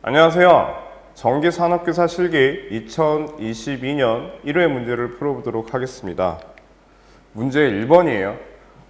안녕하세요. 전기산업기사 실기 2022년 1회 문제를 풀어보도록 하겠습니다. 문제 1번이에요.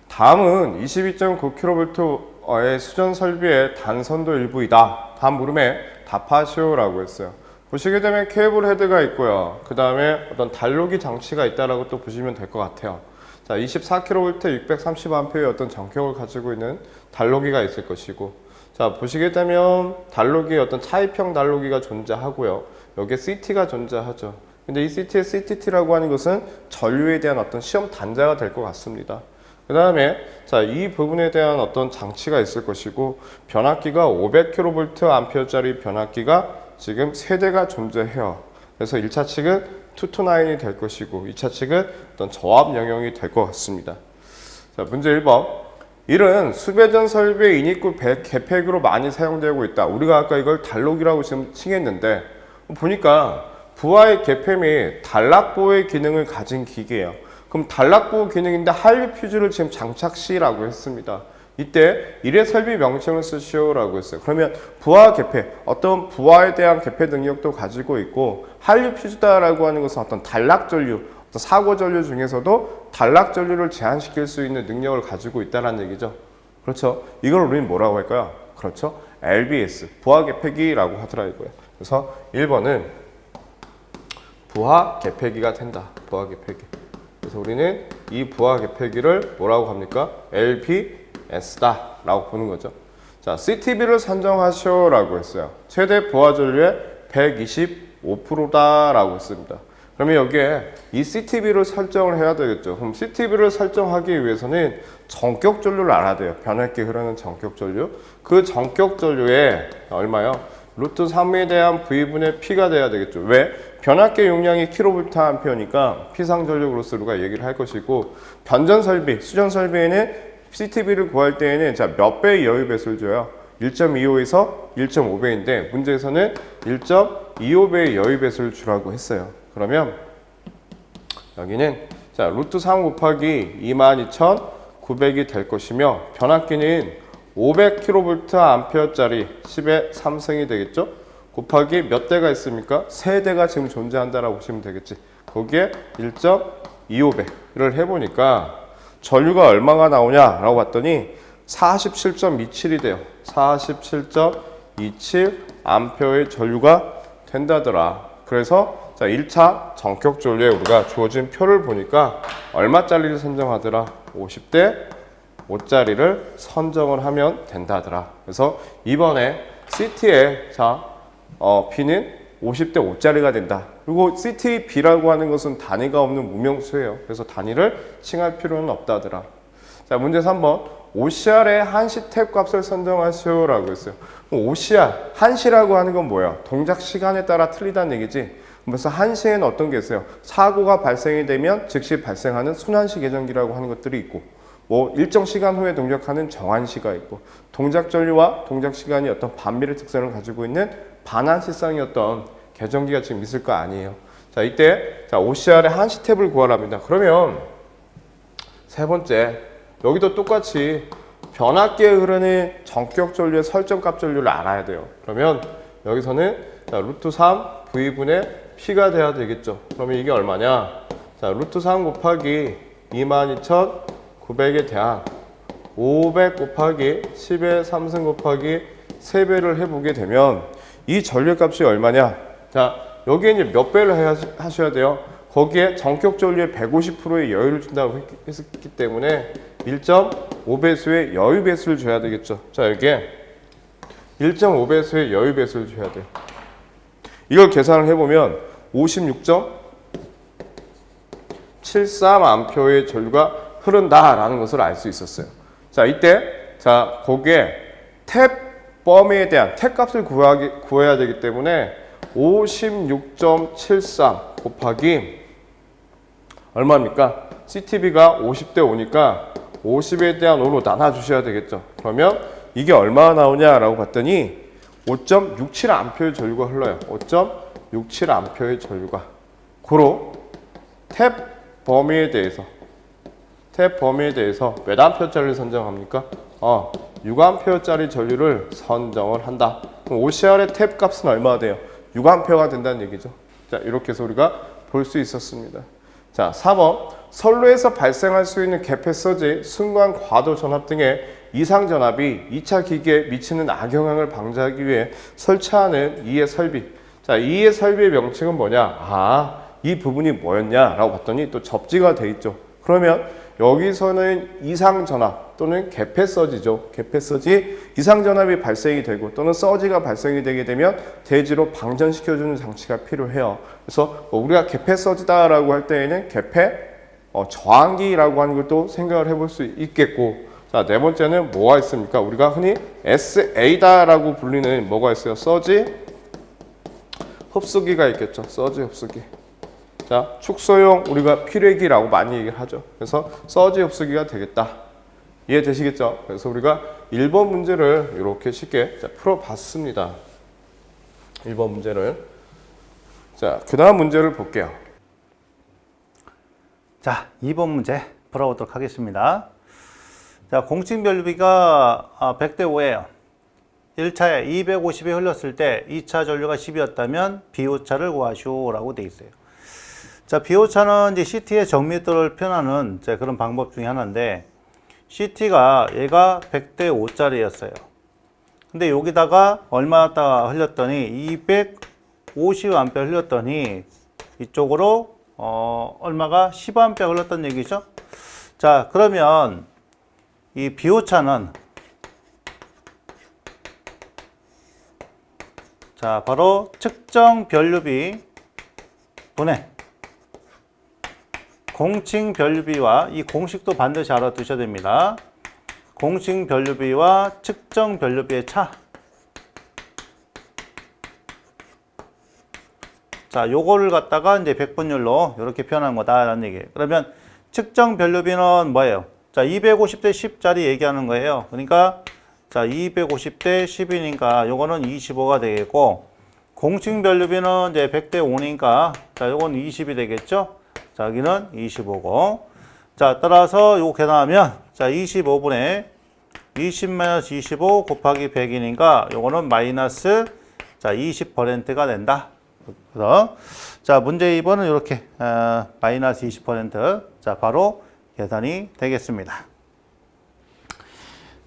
다음은 22.9kV의 수전 설비의 단선도 일부이다. 다음 물음에 답하시오라고 했어요. 보시게 되면 케이블 헤드가 있고요. 그 다음에 어떤 단로기 장치가 있다라고 또 보시면 될 것 같아요. 자, 24kV 630A의 어떤 전격을 가지고 있는 단로기가 있을 것이고, 자, 보시게 되면 단로기 어떤 차입형 단로기가 존재하고요. 여기에 CT가 존재하죠. 근데 이 CT의 CTT라고 하는 것은 전류에 대한 어떤 시험 단자가 될 것 같습니다. 그 다음에 자, 이 부분에 대한 어떤 장치가 있을 것이고, 변압기가 500kVA짜리 변압기가 지금 3대가 존재해요. 그래서 1차 측은 229이 될 것이고 2차 측은 어떤 저압 영역이 될 것 같습니다. 자, 문제 1번. 이는 수배전 설비의 인입구 개폐기로 많이 사용되고 있다. 우리가 아까 이걸 단로기라고 지금 칭했는데 보니까 부하의 개폐 및 단락보호의 기능을 가진 기계예요. 그럼 단락보호 기능인데 한류 퓨즈를 지금 장착 시라고 했습니다. 이때 일회 설비 명칭을 쓰시오라고 했어요. 그러면 부하 개폐, 어떤 부하에 대한 개폐 능력도 가지고 있고, 한류 퓨즈다라고 하는 것은 어떤 단락 전류, 어떤 사고 전류 중에서도 단락 전류를 제한시킬 수 있는 능력을 가지고 있다는 얘기죠. 그렇죠? 이걸 우리는 뭐라고 할까요? 그렇죠? LBS, 부하 개폐기라고 하더라고요. 그래서 1번은 부하 개폐기가 된다. 부하 개폐기. 그래서 우리는 이 부하 개폐기를 뭐라고 합니까? LPS다 라고 보는 거죠. 자, CTB를 산정하시오라고 했어요. 최대 부하 전류의 125%다 라고 했습니다. 그러면 여기에 이 CTB를 설정을 해야 되겠죠. 그럼 CTB를 설정하기 위해서는 전격 전류를 알아야 돼요. 변압기 흐르는 전격 전류. 그 전격 전류에 얼마요? 루트 3에 대한 V분의 P가 돼야 되겠죠. 왜? 변압기 용량이 kVA니까 P상 전력으로서 우리가 얘기를 할 것이고, 변전 설비, 수전 설비에는 CTB를 구할 때에는 자, 몇 배의 여유 배수를 줘요? 1.25에서 1.5배인데 문제에서는 1.25배의 여유 배수를 주라고 했어요. 그러면 여기는 자, 루트 3 곱하기 22,900이 될 것이며, 변압기는 500kVA짜리 10의 3승이 되겠죠? 곱하기 몇 대가 있습니까? 3대가 지금 존재한다라고 보시면 되겠지. 거기에 1.25배를 해보니까 전류가 얼마가 나오냐라고 봤더니 47.27이 돼요. 47.27A의 전류가 된다더라. 그래서 자, 1차 전격 전류에 우리가 주어진 표를 보니까 얼마짜리를 선정하더라? 50대 5짜리를 선정을 하면 된다더라. 그래서 이번에 CT의 B는 50대 5짜리가 된다. 그리고 CTB라고 하는 것은 단위가 없는 무명수예요. 그래서 단위를 칭할 필요는 없다더라. 자, 문제 3번. OCR의 한시 탭 값을 선정하시오라고 했어요. OCR, 한시라고 하는 건 뭐예요? 동작 시간에 따라 틀리다는 얘기지. 그래서 한시에는 어떤 게 있어요? 사고가 발생이 되면 즉시 발생하는 순환시 계정기라고 하는 것들이 있고, 뭐 일정 시간 후에 동작하는 정한시가 있고, 동작 전류와 동작 시간이 어떤 반비례 특성을 가지고 있는 반한시성의 어떤 계정기가 지금 있을 거 아니에요. 자, 이때 자, OCR의 한시 탭을 구하랍니다. 그러면 세 번째, 여기도 똑같이 변압기에 흐르는 전격 전류의 설정값 전류를 알아야 돼요. 그러면 여기서는 자, 루트 3 V분의 P가 돼야 되겠죠. 그러면 이게 얼마냐? 자, 루트 3 곱하기 22,900에 대한 500 곱하기 10의 3승 곱하기 3배를 해보게 되면 이 전류값이 얼마냐? 자, 여기에 이제 몇 배를 하셔야 돼요? 거기에 전격 전류의 150%의 여유를 준다고 했기 때문에 1.5배수의 여유 배수를 줘야 되겠죠. 자, 여기에 1.5배수의 여유 배수를 줘야 돼요. 이걸 계산을 해보면 56.73A의 전류가 흐른다라는 것을 알 수 있었어요. 자, 이때 자, 거기에 탭 범위에 대한 탭 값을 구해야 되기 때문에 56.73 곱하기 얼마입니까? CTB가 50대 5니까 50에 대한 5로 나눠주셔야 되겠죠. 그러면 이게 얼마나 나오냐라고 봤더니 5.67A의 전류가 흘러요. 5.67A의 전류가. 고로 탭 범위에 대해서 몇 암페어짜리를 선정합니까? 6A짜리 전류를 선정을 한다. 그럼 OCR의 탭 값은 얼마가 돼요? 6A가 된다는 얘기죠. 자, 이렇게 해서 우리가 볼 수 있었습니다. 자, 4번. 선로에서 발생할 수 있는 개폐서지, 순간 과도 전압 등의 이상 전압이 2차 기기에 미치는 악영향을 방지하기 위해 설치하는 이의 설비. 자, 이의 설비의 명칭은 뭐냐? 아, 이 부분이 뭐였냐라고 봤더니 또 접지가 돼 있죠. 그러면 여기서는 이상 전압 또는 개폐 서지죠. 개폐 서지 이상 전압이 발생이 되고 또는 서지가 발생이 되게 되면 대지로 방전시켜주는 장치가 필요해요. 그래서 우리가 개폐 서지다라고 할 때에는 개폐 저항기라고 하는 것도 생각을 해볼 수 있겠고, 자, 네 번째는 뭐가 있습니까? 우리가 흔히 SA다라고 불리는 뭐가 있어요? 서지 흡수기가 있겠죠. 서지 흡수기. 자, 축소용 우리가 필회기라고 많이 얘기를 하죠. 그래서 서지 흡수기가 되겠다. 이해되시겠죠? 그래서 우리가 1번 문제를 이렇게 쉽게 풀어봤습니다. 1번 문제를. 자, 그 다음 문제를 볼게요. 자, 2번 문제 풀어보도록 하겠습니다. 자, 공칭 변류비가 100대 5예요. 1차에 250이 흘렀을 때 2차 전류가 10이었다면 비오차를 구하시오라고 돼 있어요. 자, 비오차는 이제 CT의 정밀도를 표현하는 그런 방법 중에 하나인데, CT가 얘가 100대 5짜리였어요. 근데 여기다가 얼마나 흘렸더니 250A 흘렸더니 이쪽으로 얼마가 10A 흘렀던 얘기죠. 자, 그러면 이 비오차는 자, 바로 측정 변류비 분해 공칭 변류비와, 이 공식도 반드시 알아두셔야 됩니다. 공칭 변류비와 측정 변류비의 차. 자, 요거를 갖다가 이제 백분율로 이렇게 표현한 거다라는 얘기예요. 그러면 측정 변류비는 뭐예요? 자, 250대 10짜리 얘기하는 거예요. 그러니까 자, 250대 10이니까 요거는 25가 되겠고, 공칭 변류비는 이제 100대 5니까 자, 요건 20이 되겠죠? 자, 여기는 25고. 자, 따라서 요거 계산하면 자, 25분의 20-25 곱하기 100이니까 요거는 마이너스 자, 20%가 된다. 그래서 자, 문제 2번은 이렇게 마이너스 20% 자, 바로 계산이 되겠습니다.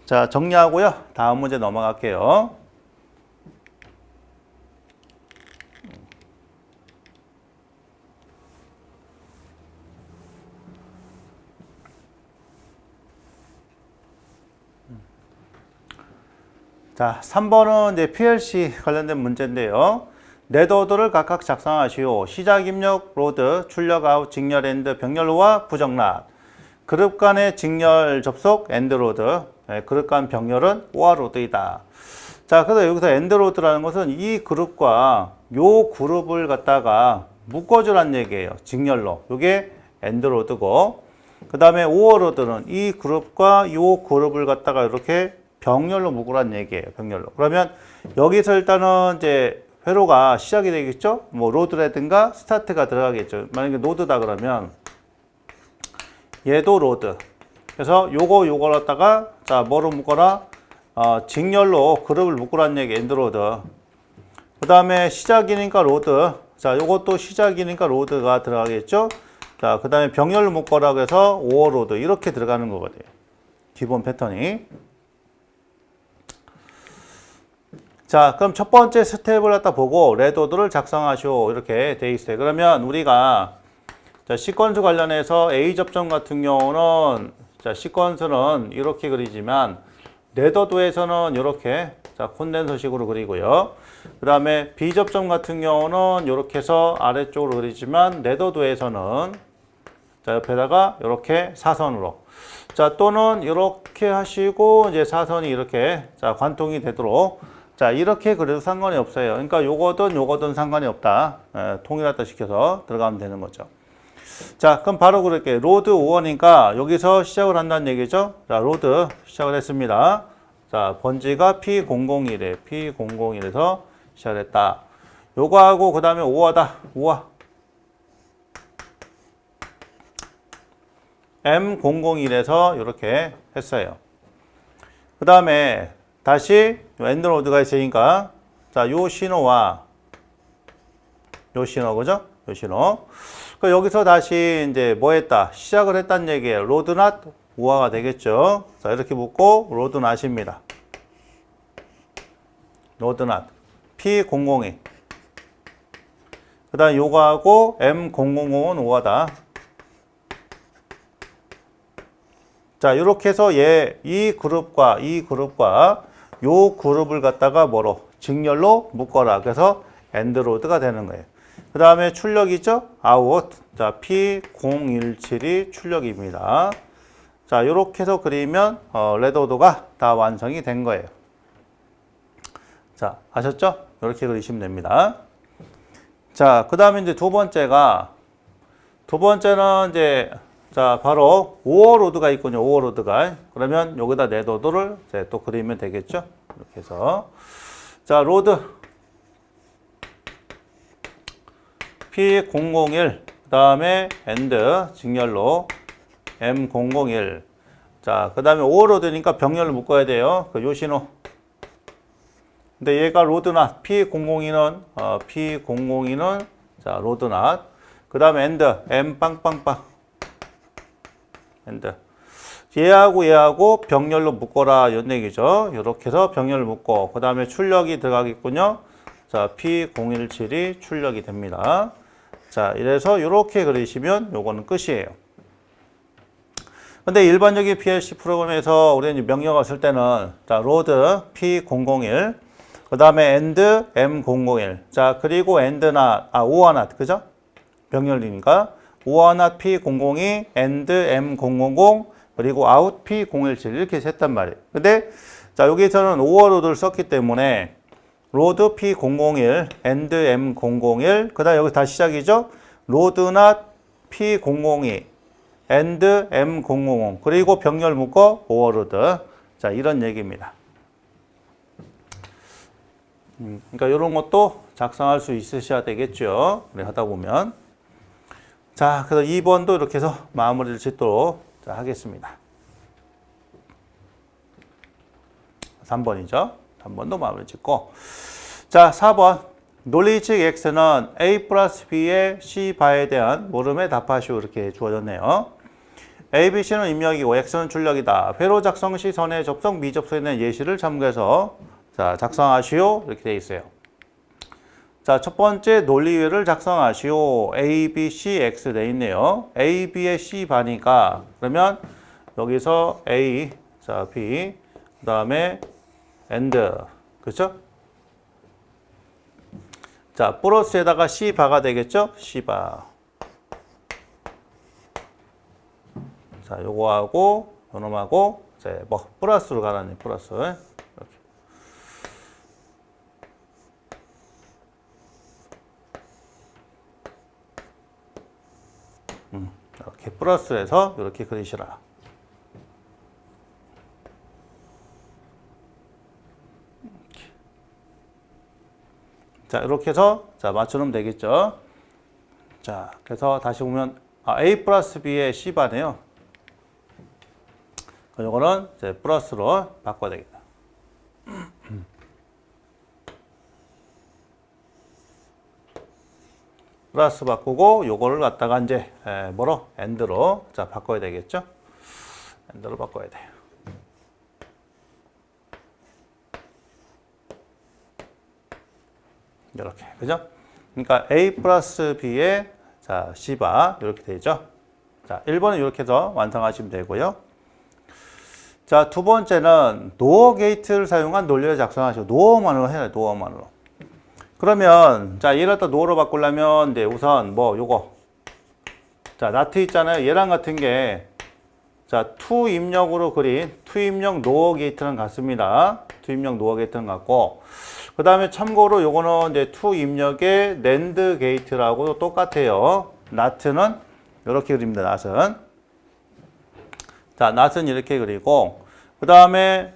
자, 정리하고요. 다음 문제 넘어갈게요. 자, 3번은 이제 PLC 관련된 문제인데요. 네트워드를 각각 작성하시오. 시작 입력 로드, 출력 아웃 직렬 엔드, 병렬로와 부정랏. 그룹 간의 직렬 접속 엔드 로드, 그룹 간 병렬은 오화 로드이다. 자, 그래서 여기서 엔드 로드라는 것은 이 그룹과 요 그룹을 갖다가 묶어주란 얘기예요. 직렬로. 요게 엔드 로드고, 그 다음에 오어 로드는 이 그룹과 요 그룹을 갖다가 이렇게 병렬로 묶으란 얘기예요. 병렬로. 그러면 여기서 일단은 이제 회로가 시작이 되겠죠? 뭐 로드라든가 스타트가 들어가겠죠. 만약에 노드다 그러면 얘도 로드. 그래서 요거 갖다가 자, 뭐로 묶어라? 직렬로 그룹을 묶으란 얘기, 엔드 로드. 그 다음에 시작이니까 로드. 자, 요것도 시작이니까 로드가 들어가겠죠? 자, 그 다음에 병렬로 묶어라 그래서 오어 로드. 이렇게 들어가는 거거든요. 기본 패턴이. 자, 그럼 첫 번째 스텝을 갖다 보고 레드오드를 작성하시오. 이렇게 돼 있어요. 그러면 우리가 자, 시퀀스 관련해서 A 접점 같은 경우는 자, 시퀀스는 이렇게 그리지만 레드오드에서는 이렇게 자, 콘덴서식으로 그리고요. 그 다음에 B 접점 같은 경우는 이렇게 해서 아래쪽으로 그리지만 레드오드에서는 자, 옆에다가 이렇게 사선으로 자, 또는 이렇게 하시고 이제 사선이 이렇게 자, 관통이 되도록 자, 이렇게 그래도 상관이 없어요. 그러니까 요거든 상관이 없다. 통일하다 시켜서 들어가면 되는 거죠. 자, 그럼 바로 그럴게요. 로드 5원이니까 여기서 시작을 한다는 얘기죠. 자, 로드 시작을 했습니다. 자, 번지가 P001에 P001에서 시작을 했다. 요거하고 그 다음에 5화다. 5화. M001에서 이렇게 했어요. 그 그 다음에 다시 엔드 로드가 있으니까 자, 요 신호와 요 신호, 그죠? 요 신호. 그 여기서 다시 이제 뭐 했다? 시작을 했다는 얘기예요. 로드 낫 우화가 되겠죠. 자, 이렇게 묶고 로드 낫입니다. 로드 낫 P002. 그 다음 요거하고 M000은 우화다. 자, 이렇게 해서 이 그룹과 요 그룹을 갖다가 뭐로? 직렬로 묶어라. 그래서 엔드로드가 되는 거예요. 그 다음에 출력이죠? 아웃. 자, P017이 출력입니다. 자, 이렇게 해서 그리면 레드오드가 다 완성이 된 거예요. 자, 아셨죠? 이렇게 그리시면 됩니다. 자, 그 다음에 이제 두 번째는 이제 자, 바로 오어로드가 있군요. 오어로드가. 그러면 여기다 레드오드를 이제 또 그리면 되겠죠? 이렇게 해서 자, 로드 P001 그 다음에 엔드 직렬로 M001 자, 그 다음에 오어로드니까 병렬을 묶어야 돼요. 요 신호. 근데 얘가 로드낫 P002는 자, 로드낫 그 다음에 엔드 M 빵빵빵 엔드 얘하고 병렬로 묶어라 이런 얘기죠. 이렇게 해서 병렬을 묶고 그 다음에 출력이 들어가겠군요. 자, P017이 출력이 됩니다. 자, 이래서 이렇게 그리시면 요거는 끝이에요. 근데 일반적인 PLC 프로그램에서 우리는 명령을 쓸 때는 자, 로드 P001 그 다음에 엔드 M001 자, 그리고 엔드나 오아낫 그죠? 병렬이니까 오아낫 P002 엔드 M000 그리고 아웃 P017 이렇게 했단 말이에요. 근데 자, 여기서는 오어로드를 썼기 때문에 로드 P001 엔드 M001 그 다음 여기 다시 시작이죠. 로드낫 P002 엔드 M000 그리고 병렬 묶어 오어로드 자, 이런 얘기입니다. 그러니까 이런 것도 작성할 수 있으셔야 되겠죠. 그래 하다 보면 자, 그래서 2번도 이렇게 해서 마무리를 짓도록 자, 하겠습니다. 3번이죠. 3번도 마무리 짓고 자, 4번 논리칙 X는 A 플러스 B의 C 바에 대한 물음에 답하시오 이렇게 주어졌네요. A, B, C는 입력이고 X는 출력이다. 회로 작성 시 선의 접속, 미접속에 대한 예시를 참고해서 자, 작성하시오 이렇게 되어 있어요. 자, 첫 번째 논리회를 작성하시오. A, B, C, X 되어 있네요. A, B의 C 바니까 그러면 여기서 A, 자, B, 그 다음에 AND 그렇죠? 자, 플러스에다가 C 바가 되겠죠? C 바. 자, 요거하고 요놈하고 이제 뭐 플러스로 가라니 플러스. 이렇게. 이렇게 플러스해서 이렇게 그리시라. 자, 이렇게 해서 자, 맞춰놓으면 되겠죠. 자, 그래서 다시 보면 A 플러스 B의 C바네요. 이거는 이제 플러스로 바꿔야 되겠다. 플러스 바꾸고 요거를 갖다가 이제 뭐로? AND로 자, 바꿔야 되겠죠. AND로 바꿔야 돼요. 이렇게 그죠? 그러니까 A 플러스 B의 자, C바 이렇게 되죠. 자, 1번은 이렇게 해서 완성하시면 되고요. 자, 두 번째는 노어 게이트를 사용한 논리를 작성하시고 노어만으로 해야 돼요. 노어만으로. 그러면 자, 얘를 또 노어로 바꾸려면 이제 우선 뭐 요거 자, 나트 있잖아요. 얘랑 같은 게 자, 투 입력으로 그린 투 입력 노어 게이트랑 같습니다. 투 입력 노어 게이트랑 같고 그 다음에 참고로 요거는 이제 투 입력의 낸드 게이트라고 똑같아요. 나트는 이렇게 그립니다. 낫은. 자, 낫은 이렇게 그리고 그 다음에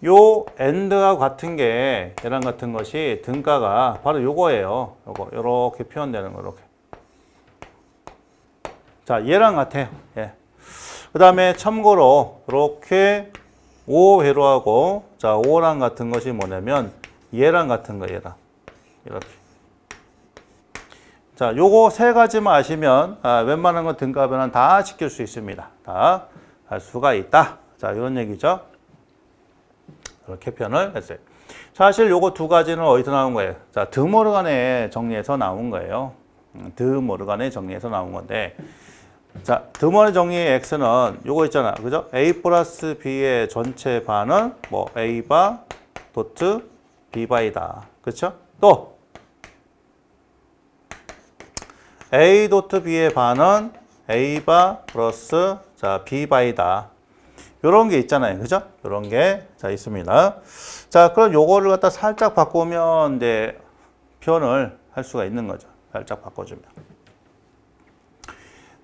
요 엔드하고 같은 게 얘랑 같은 것이 등가가 바로 요거예요. 요거 요렇게 표현되는 거 이렇게. 자, 얘랑 같아요. 예. 그 다음에 참고로 이렇게 O 회로하고 자 O랑 같은 것이 뭐냐면 얘랑 같은 거 얘랑 이렇게. 자 요거 세 가지만 아시면 웬만한 건 등가 변환 다 지킬 수 있습니다. 다 할 수가 있다. 자 이런 얘기죠. 이렇게 표현을 했어요. 사실 요거 두 가지는 어디서 나온 거예요? 자 드모르간의 정리에서 나온 거예요. 드모르간의 정리에서 나온 건데 자, 드모르간 정리의 x는 요거 있잖아. 그죠? a 플러스 b의 전체 반은 뭐 a 바 도트 b 바이다. 그렇죠? 또 a 도트 b의 반은 a 바 플러스 자, b 바이다. 요런 게 있잖아요. 그죠? 요런 게 자, 있습니다. 자, 그럼 요거를 갖다 살짝 바꾸면 이제 표현을 할 수가 있는 거죠. 살짝 바꿔주면.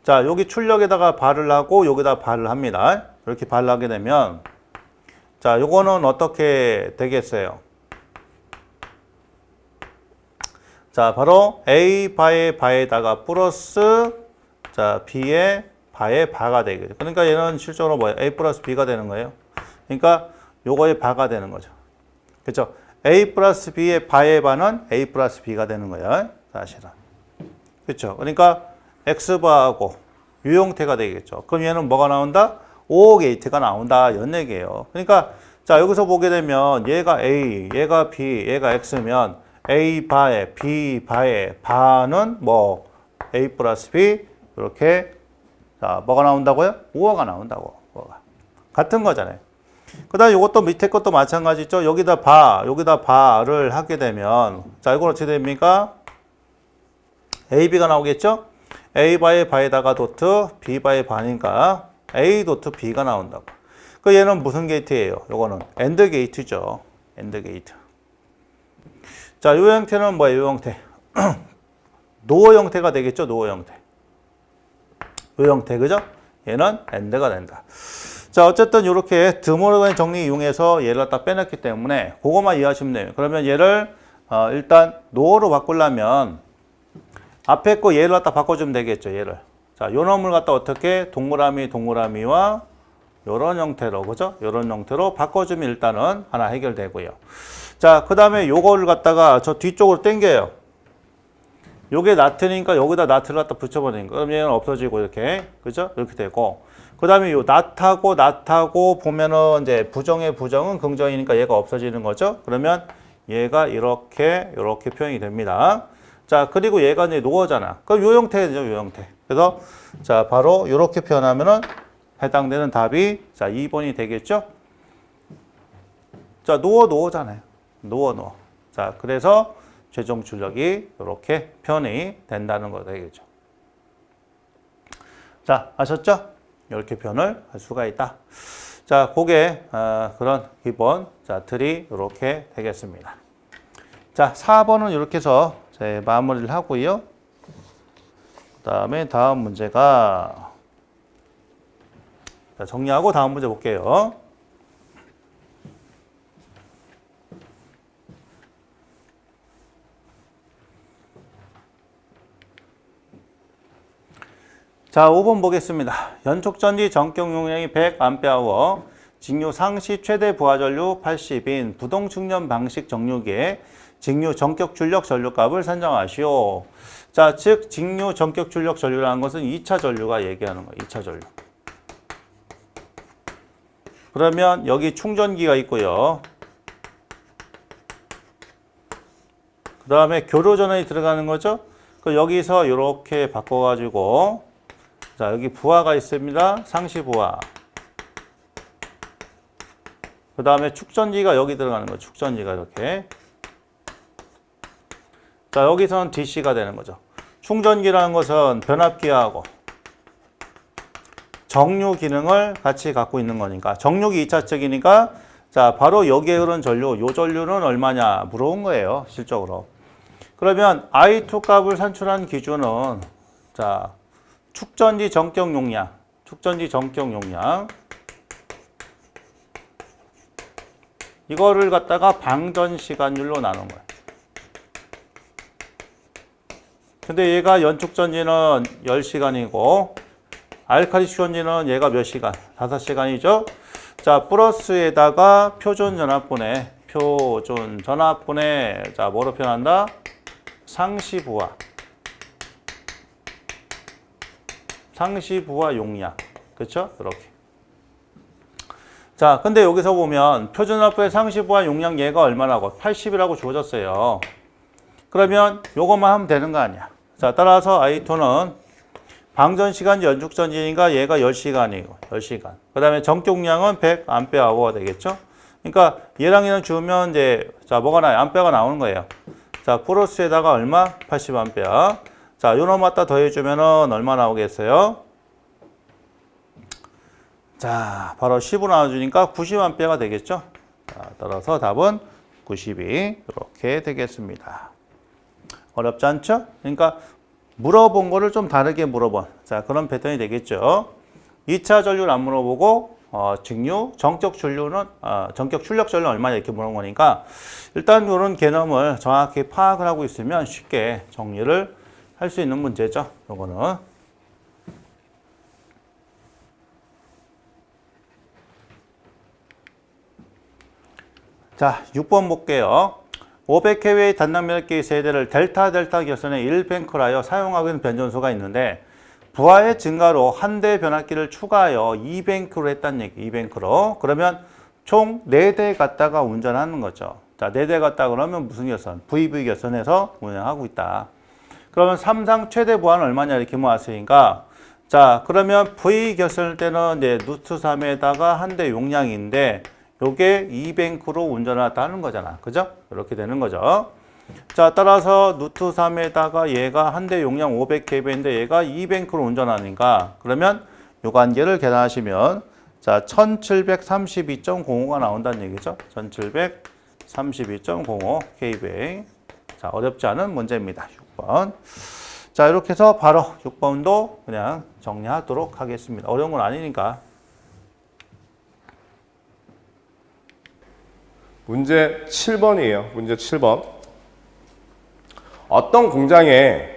자, 여기 출력에다가 발을 하고 여기다 발을 합니다. 이렇게 발을 하게 되면 자, 요거는 어떻게 되겠어요? 자, 바로 A 바의 바에다가 플러스 자, B의 바의 바가 되겠죠. 그러니까 얘는 실제로 뭐예요? A 플러스 B가 되는 거예요. 그러니까 요거의 바가 되는 거죠. 그렇죠? A 플러스 B의 바의 바는 A 플러스 B가 되는 거예요. 사실은. 그렇죠? 그러니까 X바하고 유형태가 되겠죠. 그럼 얘는 뭐가 나온다? O 게이트가 나온다. 이런 얘기예요. 그러니까 자 여기서 보게 되면 얘가 A, 얘가 B, 얘가 X면 A 바에 B 바에 바는 뭐 A 플러스 B 이렇게 자 뭐가 나온다고요? 오어가 나온다고. 오어가. 같은 거잖아요. 그 다음에 이것도 밑에 것도 마찬가지죠. 여기다 바를 하게 되면 자 이건 어떻게 됩니까? AB가 나오겠죠? A 바의 바에다가 도트, B 바의 바니까 A 도트 B가 나온다고. 그 얘는 무슨 게이트예요? 요거는 AND 게이트죠. AND 게이트. 자, 요 형태는 뭐예요? 요 형태. 노어 형태가 되겠죠? 노어 형태. 요 형태, 그죠? 얘는 AND가 된다. 자, 어쨌든 이렇게 드모르간 정리 이용해서 얘를 갖다 빼냈기 때문에 그것만 이해하시면 돼요. 그러면 얘를 일단 노어로 바꾸려면 앞에 거 얘를 갖다 바꿔주면 되겠죠, 얘를. 자, 요 놈을 갖다 어떻게 동그라미와 요런 형태로, 그죠? 요런 형태로 바꿔주면 일단은 하나 해결되고요. 자, 그 다음에 요거를 갖다가 저 뒤쪽으로 당겨요. 요게 나트니까 여기다 나트를 갖다 붙여버리는 거. 그럼 얘는 없어지고 이렇게, 그죠? 이렇게 되고. 그 다음에 요 낫하고 보면은 이제 부정의 부정은 긍정이니까 얘가 없어지는 거죠? 그러면 얘가 이렇게 표현이 됩니다. 자, 그리고 얘가 이제 노어잖아. 그럼 요 형태죠, 요 형태. 그래서, 자, 바로 요렇게 표현하면은 해당되는 답이, 자, 2번이 되겠죠? 자, 노어잖아요. 노어. 자, 그래서 최종 출력이 요렇게 표현이 된다는 거 되겠죠. 자, 아셨죠? 이렇게 표현을 할 수가 있다. 자, 그게, 그런 기본, 자, 틀이 요렇게 되겠습니다. 자, 4번은 이렇게 해서 제 마무리를 하고요. 그 다음에 다음 문제가 자, 정리하고 다음 문제 볼게요. 자, 5번 보겠습니다. 연촉전지 전격 용량이 100A, 직류 상시 최대 부하전류 80인 부동 충전 방식 정류기에 직류 전격 출력 전류값을 산정하시오. 자, 즉 직류 전격 출력 전류라는 것은 2차 전류가 얘기하는 거예요. 2차 전류. 그러면 여기 충전기가 있고요. 그 다음에 교류 전원이 들어가는 거죠. 그 여기서 이렇게 바꿔가지고 자, 여기 부하가 있습니다. 상시 부하. 그 다음에 축전지가 여기 들어가는 거예요. 축전지가 이렇게. 자, 여기서는 DC가 되는 거죠. 충전기라는 것은 변압기하고 정류 기능을 같이 갖고 있는 거니까 정류기 2차적이니까 자, 바로 여기에 흐른 전류, 요 전류는 얼마냐 물어본 거예요. 실적으로. 그러면 I2 값을 산출한 기준은 자, 축전지 전격 용량 이거를 갖다가 방전 시간율로 나눈 거예요. 근데 얘가 연축전지는 10시간이고 알칼리 수전지는 얘가 몇 시간? 5시간이죠? 자, 플러스에다가 표준 전압분해, 자, 뭐로 표현한다? 상시부하. 상시부하 용량. 그쵸? 이렇게. 자, 근데 여기서 보면 표준 전압분해 상시부하 용량 얘가 얼마라고? 80이라고 주어졌어요. 그러면 요것만 하면 되는 거 아니야. 자, 따라서 I2는 방전 시간 연축전지니까 얘가 10시간이고, 10시간. 그 다음에 전격용량은 100A가 되겠죠? 그러니까 얘랑 얘랑 주면 이제, 자, 뭐가 나요? 암페어가 나오는 거예요. 자, 플러스에다가 얼마? 80A. 자, 요놈 갖다 더해주면은 얼마 나오겠어요? 자, 바로 10으로 나눠주니까 90A가 되겠죠? 자, 따라서 답은 92. 이렇게 되겠습니다. 어렵지 않죠? 그러니까 물어본 거를 좀 다르게 물어본, 자, 그런 패턴이 되겠죠. 2차 전류를 안 물어보고 직류, 전격 출력 전류 얼마냐 이렇게 물어본 거니까 일단 이런 개념을 정확히 파악을 하고 있으면 쉽게 정리를 할 수 있는 문제죠. 요거는. 자, 6번 볼게요. 500kV의 단단면역기 세대를 델타 결선의 1뱅크로 하여 사용하고 있는 변전소가 있는데 부하의 증가로 한 대 변압기를 추가하여 2뱅크로 했다는 얘기, 2뱅크로. 그러면 총 4대 갖다가 운전하는 거죠. 자, 4대 갖다 그러면 무슨 결선? VV 결선에서 운영하고 있다. 그러면 삼상 최대 부하는 얼마냐 이렇게 모았으니까 자, 그러면 V 결선일 때는 이제 루트 3에다가 한 대 용량인데 요게 2뱅크로 운전하다는 거잖아. 그죠? 이렇게 되는 거죠. 자, 따라서 루트 3에다가 얘가 한 대 용량 500kV인데 얘가 2뱅크로 운전하니까 그러면 요 관계를 계산하시면 자, 1732.05가 나온다는 얘기죠. 1732.05 kVA. 자, 어렵지 않은 문제입니다. 6번. 자, 이렇게 해서 바로 6번도 그냥 정리하도록 하겠습니다. 어려운 건 아니니까. 문제 7번이에요. 문제 7번. 어떤 공장에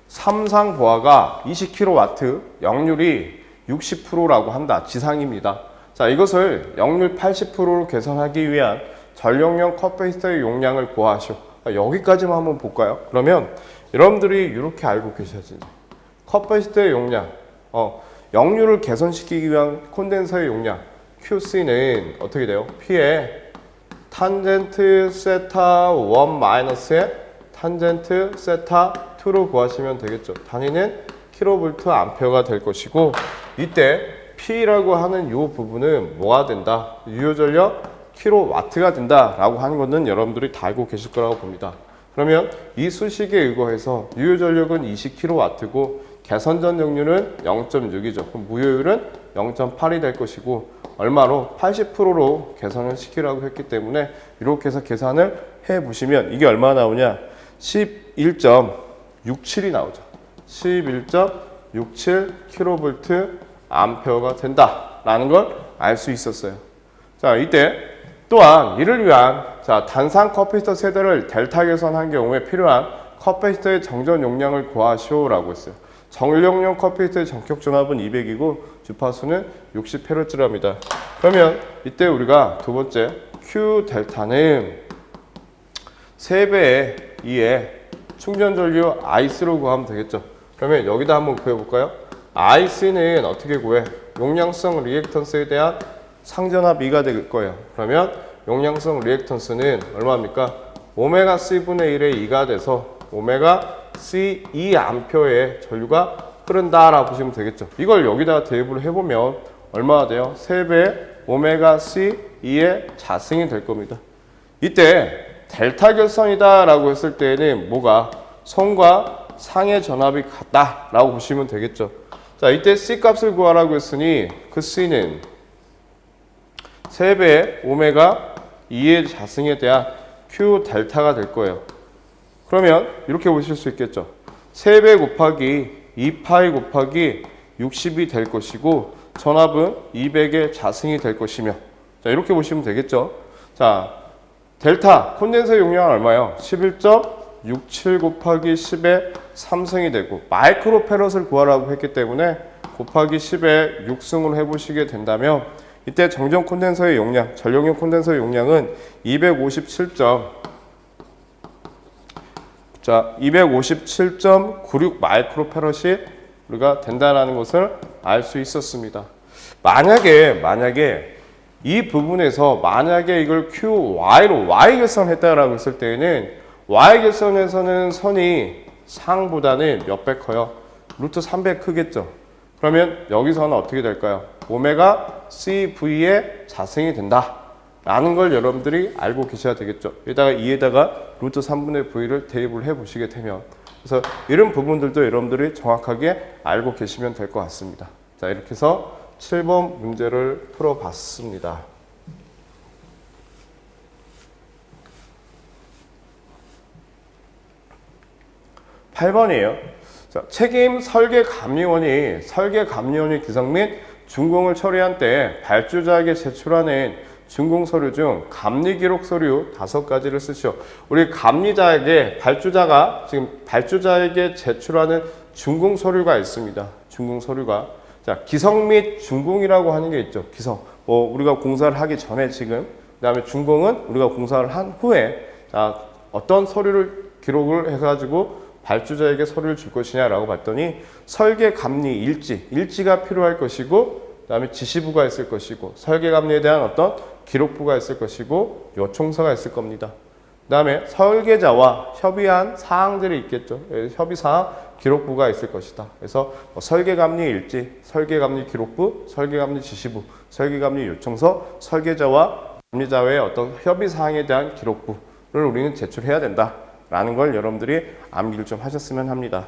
삼상 부하가 20kW, 역률이 60%라고 한다. 지상입니다. 자, 이것을 역률 80%로 개선하기 위한 전력용 컵베이스의 용량을 구하시오. 여기까지만 한번 볼까요? 그러면 여러분들이 이렇게 알고 계셔야지. 컵베이스의 용량, 역률을 개선시키기 위한 콘덴서의 용량, QC는 어떻게 돼요? P에 탄젠트 세타 1 마이너스에 탄젠트 세타 2로 구하시면 되겠죠. 단위는 킬로볼트 암페어가 될 것이고 이때 P라고 하는 이 부분은 뭐가 된다? 유효전력 킬로와트가 된다라고 하는 것은 여러분들이 다 알고 계실 거라고 봅니다. 그러면 이 수식에 의거해서 유효전력은 20kW고 개선전 역률은 0.6이죠. 그럼 무효율은 0.8이 될 것이고 얼마로? 80%로 개선을 시키라고 했기 때문에 이렇게 해서 계산을 해보시면 이게 얼마 나오냐? 11.67이 나오죠. 11.67kV 암페어가 된다라는 걸 알 수 있었어요. 자, 이때 또한 이를 위한 단상 컵베이스터 세대를 델타 개선한 경우에 필요한 컵베이스터의 정전 용량을 구하시오라고 했어요. 전력용 컵베이스터의 전격 전압은 200이고 주파수는 60Hz랍니다. 그러면 이때 우리가 두 번째 Q 델타는 3배의 2의 충전 전류 IC로 구하면 되겠죠. 그러면 여기다 한번 구해볼까요? IC는 어떻게 구해? 용량성 리액턴스에 대한 상전합 2가 될 거예요. 그러면 용량성 리액턴스는 얼마입니까? 오메가 C분의 1의 2가 돼서 오메가 C 2암페어의 전류가 흐른다라고 보시면 되겠죠. 이걸 여기다가 대입을 해보면 얼마가 돼요? 3배의 오메가 C 2의 자승이 될 겁니다. 이때 델타 결선이다 라고 했을 때는 뭐가? 성과 상의 전압이 같다 라고 보시면 되겠죠. 자, 이때 C 값을 구하라고 했으니 그 C는 3배의 오메가 2의 자승에 대한 Q 델타가 될 거예요. 그러면 이렇게 보실 수 있겠죠. 3배 곱하기 2파이 곱하기 60이 될 것이고 전압은 200의 자승이 될 것이며 자, 이렇게 보시면 되겠죠. 자, 델타 콘덴서 용량은 얼마예요? 11.67 곱하기 10의 3승이 되고 마이크로 페럿을 구하라고 했기 때문에 곱하기 10에 6승으로 해보시게 된다면 이때 정전 콘덴서의 용량, 전력용 콘덴서의 용량은 257.96 마이크로패럿이 우리가 된다는 것을 알 수 있었습니다. 만약에 이 부분에서 만약에 이걸 QY로 Y 계산했다라고 했을 때에는 Y 계산에서는 선이 상보다는 몇 배 커요? 루트 3배 크겠죠. 그러면 여기서는 어떻게 될까요? 오메가 CV의 자승이 된다 라는 걸 여러분들이 알고 계셔야 되겠죠. 여기다가 2에다가 루트 3분의 V를 대입을 해 보시게 되면, 그래서 이런 부분들도 여러분들이 정확하게 알고 계시면 될 것 같습니다. 자, 이렇게 해서 7번 문제를 풀어봤습니다. 8번이에요. 자, 책임 설계감리원이 기성 및 준공을 처리한 때 발주자에게 제출하는 준공 서류 중 감리 기록 서류 5가지를 쓰시오. 우리 발주자가 지금 발주자에게 제출하는 준공 서류가 있습니다. 준공 서류가. 자, 기성 및 준공이라고 하는 게 있죠. 기성. 우리가 공사를 하기 전에 지금. 그다음에 준공은 우리가 공사를 한 후에 자, 어떤 서류를 기록을 해가지고 발주자에게 서류를 줄 것이냐라고 봤더니 설계 감리 일지가 필요할 것이고, 그다음에 지시부가 있을 것이고, 설계 감리에 대한 어떤 기록부가 있을 것이고, 요청서가 있을 겁니다. 그다음에 설계자와 협의한 사항들이 있겠죠. 협의 사항 기록부가 있을 것이다. 그래서 설계 감리 일지, 설계 감리 기록부, 설계 감리 지시부, 설계 감리 요청서, 설계자와 감리자의 어떤 협의 사항에 대한 기록부를 우리는 제출해야 된다. 라는 걸 여러분들이 암기를 좀 하셨으면 합니다.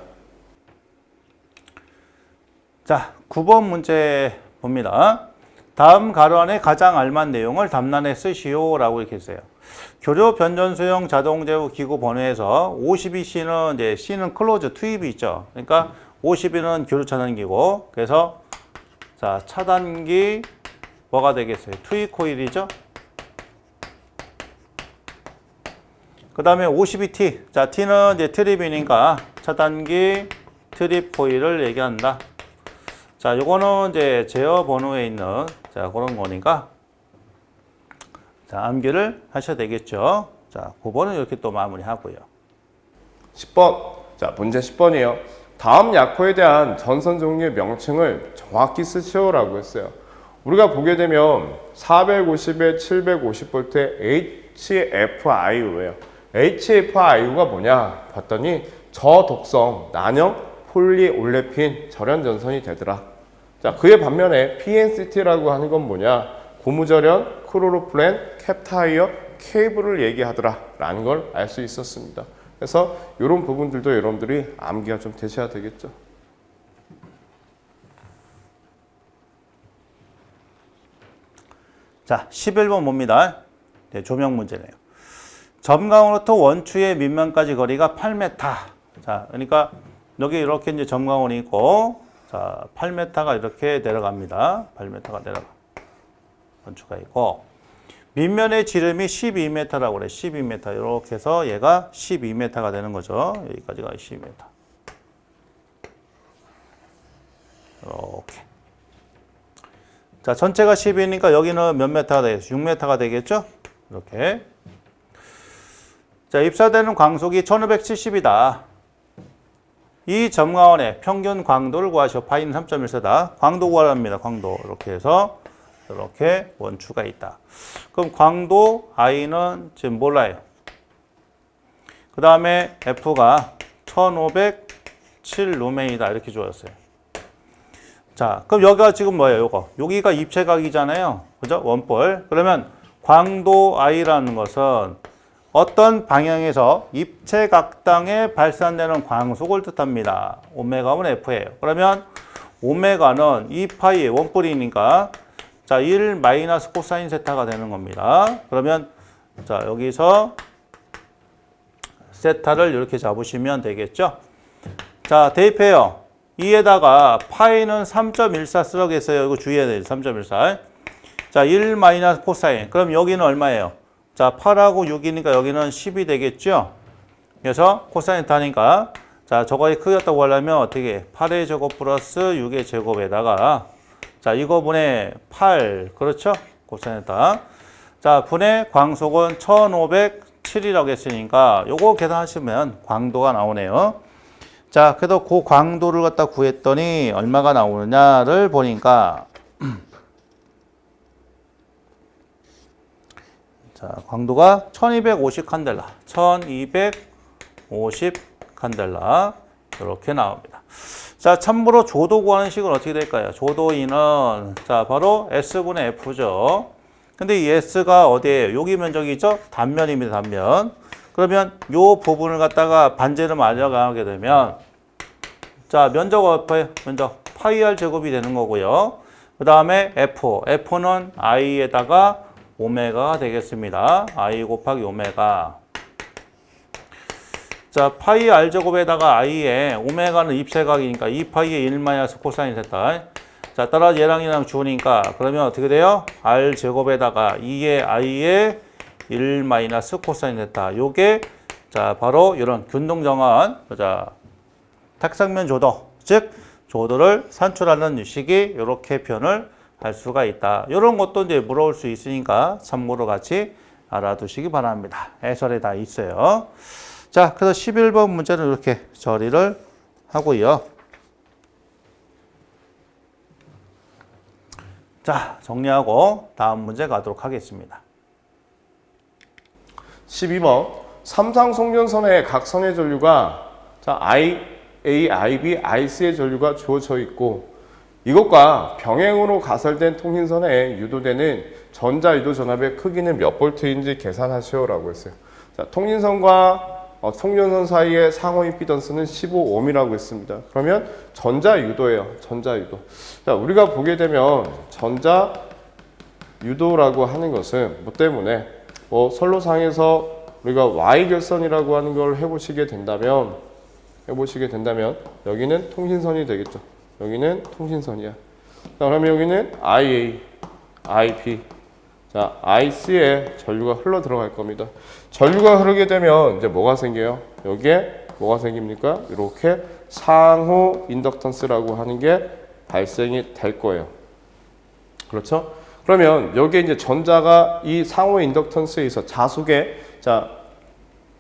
자, 9번 문제 봅니다. 다음 가로 안에 가장 알맞은 내용을 답란에 쓰시오 라고 이렇게 했어요. 교류 변전소형 자동제어 기구 번호에서 52C는 이제 C는 클로즈 투입이 있죠. 그러니까 52는 교류 차단기고, 그래서 자, 차단기 뭐가 되겠어요? 투입 코일이죠. 그 다음에 52T. 자, T는 이제 트립이니까 차단기 트립 코일을 얘기한다. 자, 요거는 이제 제어 번호에 있는 자, 그런 거니까 자, 암기를 하셔야 되겠죠. 자, 9번은 이렇게 또 마무리하고요. 10번. 자, 문제 10번이에요. 다음 약호에 대한 전선 종류의 명칭을 정확히 쓰시오라고 했어요. 우리가 보게 되면 450에 750V HFIU예요. HFIU가 뭐냐 봤더니 저독성 난형 폴리올레핀 절연 전선이 되더라. 자, 그에 반면에 PNCT라고 하는 건 뭐냐, 고무절연 크로로플랜 캡타이어 케이블을 얘기하더라 라는 걸 알 수 있었습니다. 그래서 이런 부분들도 여러분들이 암기가 좀 되셔야 되겠죠. 자, 11번 봅니다. 네, 조명 문제네요. 점광원부터 원추의 밑면까지 거리가 8m. 자, 그러니까 여기 이렇게 이제 점광원이 있고, 자, 8m가 이렇게 내려갑니다. 8m가 내려가. 원추가 있고, 밑면의 지름이 12m라고 그래. 12m. 이렇게 해서 얘가 12m가 되는 거죠. 여기까지가 12m. 이렇게. 자, 전체가 12니까 여기는 몇 m가 되겠죠? 6m가 되겠죠? 이렇게. 자, 입사되는 광속이 1570이다. 이 점광원의 평균 광도를 구하시오. 파이는 3.14다. 광도 구하랍니다. 광도. 이렇게 해서 이렇게 원추가 있다. 그럼 광도 I는 지금 몰라요. 그 다음에 F가 1507 루멘이다. 이렇게 주었어요. 자, 그럼 여기가 지금 뭐예요? 요거. 여기가 입체각이잖아요. 그죠? 원볼. 그러면 광도 I라는 것은 어떤 방향에서 입체각당에 발산되는 광속을 뜻합니다. 오메가는 F예요. 그러면 오메가는 2파이의 원뿔이니까 자, 1 마이너스 코사인 세타가 되는 겁니다. 그러면 자, 여기서 세타를 이렇게 잡으시면 되겠죠. 자, 대입해요. 2에다가 파이는 3.14 쓰라겠어요. 이거 주의해야 돼요. 3.14. 자, 1 마이너스 코사인. 그럼 여기는 얼마예요? 자, 8하고 6이니까 여기는 10이 되겠죠. 그래서 코사인 타니까 자, 저거의 크기였다고 하려면 어떻게 8의 제곱 플러스 6의 제곱에다가 자, 이거 분의 8 그렇죠? 코사인에다 자, 분의 광속은 1507이라고 했으니까 요거 계산하시면 광도가 나오네요. 자, 그래도 그 광도를 갖다 구했더니 얼마가 나오느냐를 보니까 자, 광도가 1250 칸델라, 1250 칸델라 이렇게 나옵니다. 자, 참고로 조도 구하는 식은 어떻게 될까요? 조도인은 자, 바로 S분의 F죠. 근데 이 S가 어디예요? 여기 면적이죠? 단면입니다, 단면. 그러면 요 부분을 갖다가 반지름 알려가게 되면 자, 면적 어때요? 면적 파이 R 제곱이 되는 거고요. 그 다음에 F, F는 I에다가 오메가가 되겠습니다. I 곱하기 오메가. 자, 파이 R 제곱에다가 I에 오메가는 입세각이니까 2파이의 1 마이너스 코사인 세타. 자, 따라 얘랑 얘랑 주니까 그러면 어떻게 돼요? R 제곱에다가 2의 I의 1 마이너스 코사인 세타. 요게 자, 바로 이런 균등정한 자, tak상면 조도, 즉 조도를 산출하는 식이 이렇게 표현을 할 수가 있다. 이런 것도 이제 물어볼 수 있으니까 참고로 같이 알아두시기 바랍니다. 해설에 다 있어요. 자, 그래서 11번 문제는 이렇게 처리를 하고요. 자, 정리하고 다음 문제 가도록 하겠습니다. 12번 삼상송전선의 각 선의 전류가 자, A, IB, IC의 전류가 주어져 있고 이것과 병행으로 가설된 통신선에 유도되는 전자유도 전압의 크기는 몇 볼트인지 계산하시오라고 했어요. 자, 통신선과 송전선 사이의 상호 임피던스는 15ohm이라고 했습니다. 그러면 전자유도예요. 전자유도. 자, 우리가 보게 되면 전자유도라고 하는 것은 뭐 때문에 선로상에서 우리가 Y결선이라고 하는 걸 해보시게 된다면 여기는 통신선이 되겠죠. 여기는 통신선이야. 자, 그러면 여기는 IA, IP, 자, IC에 전류가 흘러 들어갈 겁니다. 전류가 흐르게 되면 이제 뭐가 생겨요? 여기에 뭐가 생깁니까? 이렇게 상호 인덕턴스라고 하는 게 발생이 될 거예요. 그렇죠? 그러면 여기에 이제 전자가 이 상호 인덕턴스에 있어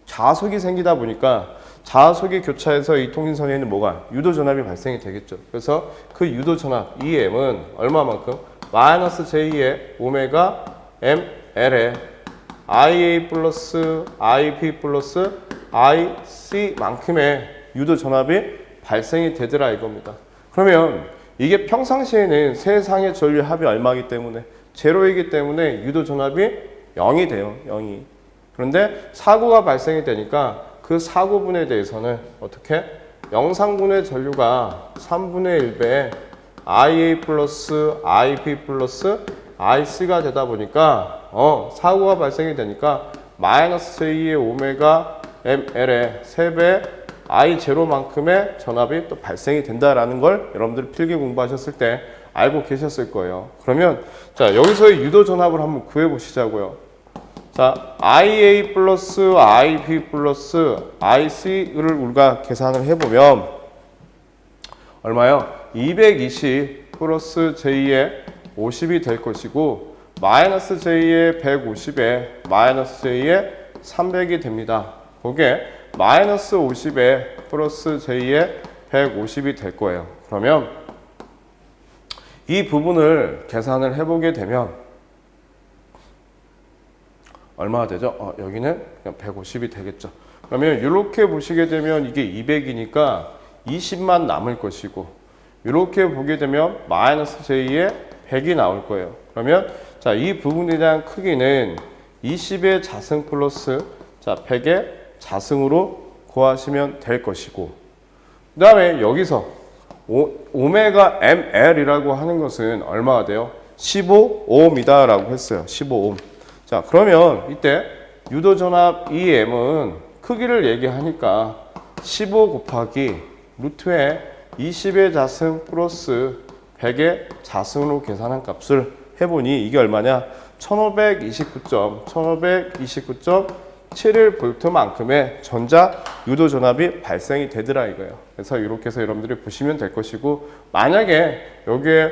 자속이 생기다 보니까 자속이 교차해서 이 통신선에는 뭐가? 유도 전압이 발생이 되겠죠. 그래서 그 유도 전압 EM은 얼마만큼? 마이너스 J의 오메가 ML에 IA 플러스 IP 플러스 IC만큼의 유도 전압이 발생이 되더라 이겁니다. 그러면 이게 평상시에는 세상의 전류 합이 얼마이기 때문에 제로이기 때문에 유도 전압이 0이 돼요. 0이. 그런데 사고가 발생이 되니까 그 사고분에 대해서는 어떻게? 영상분의 전류가 3분의 1배 IA 플러스 IP 플러스 IC가 되다 보니까 사고가 발생이 되니까 마이너스 J의 오메가 ML의 3배 I0만큼의 전압이 또 발생이 된다라는 걸 여러분들이 필기 공부하셨을 때 알고 계셨을 거예요. 그러면 자, 여기서의 유도 전압을 한번 구해 보시자고요. 자, IA 플러스 IP 플러스 IC를 우리가 계산을 해보면 얼마요? 220 플러스 J의 50이 될 것이고 마이너스 J의 150에 마이너스 J의 300이 됩니다. 그게 마이너스 50에 플러스 J의 150이 될 거예요. 그러면 이 부분을 계산을 해보게 되면 얼마가 되죠? 여기는 그냥 150이 되겠죠. 그러면 이렇게 보시게 되면 이게 200이니까 20만 남을 것이고 이렇게 보게 되면 마이너스 J의 100이 나올 거예요. 그러면 자, 이 부분에 대한 크기는 20의 자승 플러스 자, 100의 자승으로 구하시면 될 것이고 그 다음에 여기서 오메가 ML이라고 하는 것은 얼마가 돼요? 15ohm이다 라고 했어요. 15ohm. 자, 그러면 이때 유도전압 EM은 크기를 얘기하니까 15 곱하기 루트에 20의 자승 플러스 100의 자승으로 계산한 값을 해보니 이게 얼마냐? 1529.1529.2 71V만큼의 전자 유도 전압이 발생이 되더라 이거예요. 그래서 이렇게 해서 여러분들이 보시면 될 것이고, 만약에 여기에